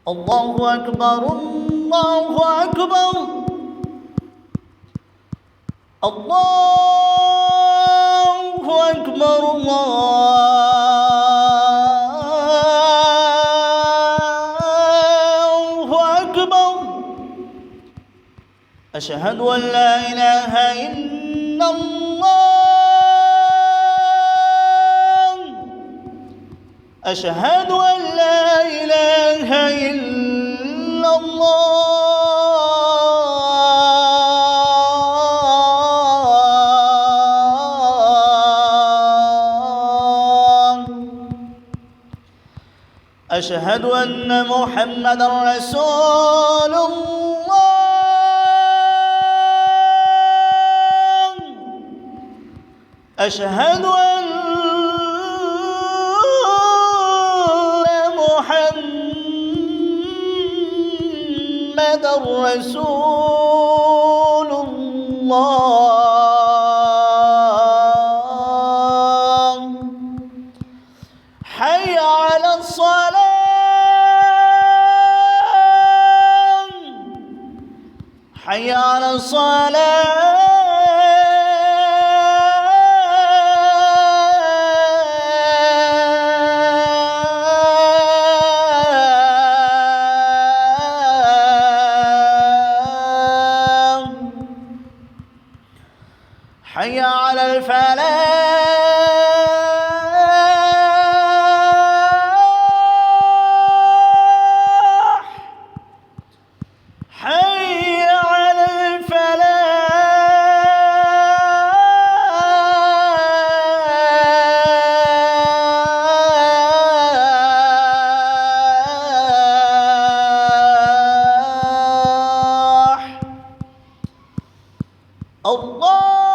الله أكبر الله أكبر الله أكبر الله أكبر أشهد أن لا إله إلا الله أشهد أن لا إله إلا الله أشهد أن محمدًا رسول الله أشهد أن محمدًا رسول الله حي على الصلاة حي على الصلاة حي على الفلاح حي على الفلاح الله